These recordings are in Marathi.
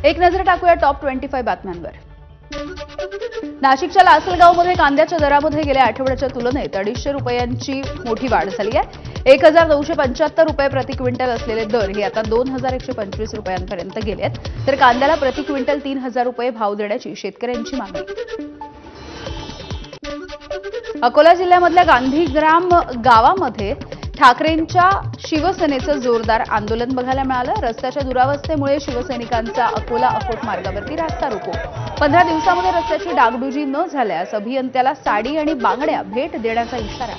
एक नजर टाकूया टॉप 25 बातम्यांवर। नाशिकच्या लासलगावमध्ये कांद्याच्या दरामध्ये गेल्या आठवड्याच्या तुलनेत 250 रुपयांची मोठी वाढ झाली आहे। 1975 रुपये प्रति क्विंटल असलेले दर हे आता 2125 रुपयांपर्यंत गेले आहेत, तर कांद्याला प्रति क्विंटल 3000 रुपये भाव देण्याची शेतकऱ्यांची मागणी। अकोला जिल्ह्यामधल्या गांधीग्राम गावामध्ये ठाकरेंच्या शिवसेनेचं जोरदार आंदोलन बघायला मिळालं। रस्त्याच्या दुरावस्थेमुळे शिवसैनिकांचा अकोला अकोट मार्गावरती रास्ता रोको। 15 दिवसांमध्ये रस्त्याची डागडुजी न झाल्यास अभियंत्याला साडी आणि बांगड्या भेट देण्याचा इशारा।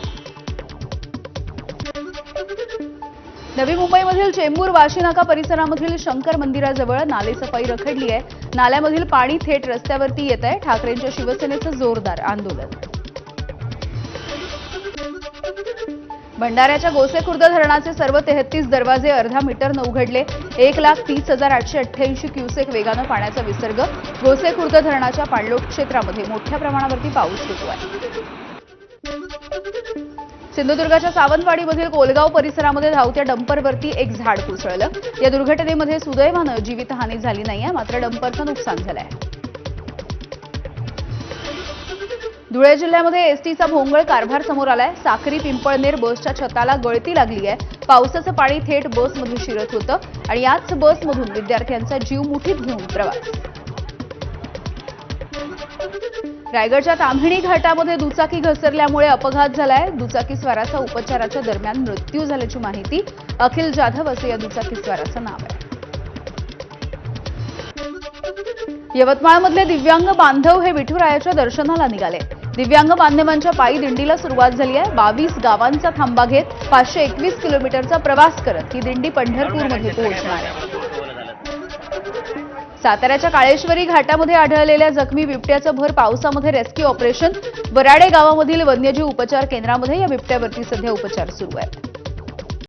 नवी मुंबईमधील चेंबूर वाशीनाका परिसरामधील शंकर मंदिराजवळ नालेसफाई रखडली आहे। नाल्यामधील पाणी थेट रस्त्यावरती येत आहे। ठाकरेंच्या शिवसेनेचं जोरदार आंदोलन। भंडाऱ्याच्या गोसेखुर्द धरणाचे सर्व 33 दरवाजे अर्धा मीटरनं उघडले। 1,30,888 क्युसेक वेगानं पाण्याचा विसर्ग। गोसेखुर्द धरणाच्या पाणलोट क्षेत्रामध्ये मोठ्या प्रमाणावरती पाऊस सुरू आहे। सिंधुदुर्गाच्या सावंतवाडीमधील कोलगाव परिसरामध्ये धावत्या डंपरवरती एक झाड कोसळलं। या दुर्घटनेमध्ये सुदैवानं जीवितहानी झाली नाहीये, मात्र डंपरचं नुकसान झालंय। धुळे जिल्ह्यामध्ये एसटीचा भोंगळ कारभार समोर आलाय। साक्री पिंपळनेर बसच्या छताला गळती लागली आहे। पावसाचं पाणी थेट बसमध्ये शिरत होतं आणि याच बसमधून विद्यार्थ्यांचा जीव मुठीत घेऊन प्रवास। रायगडच्या ताम्हिणी घाटामध्ये दुचाकी घसरल्यामुळे अपघात झालाय। दुचाकीस्वाराचा उपचाराच्या दरम्यान मृत्यू झाल्याची माहिती। अखिल जाधव असं या दुचाकीस्वाराचं नाव आहे। यवतमाळमधले दिव्यांग बांधव हे विठुरायाच्या दर्शनाला निघाले। दिव्यांग बांधवांच्या पायी दिंडीला सुरुवात झाली आहे। 22 गावांचा थांबा घेत 521 किलोमीटरचा प्रवास करत ही दिंडी पंढरपूरमध्ये पोहोचणार आहे। साताऱ्याच्या काळेश्वरी घाटामध्ये आढळलेल्या जखमी बिबट्याचं भर पावसामध्ये रेस्क्यू ऑपरेशन। वराडे गावामधील वन्यजीव उपचार केंद्रामध्ये या बिबट्यावरती सध्या उपचार सुरू आहेत।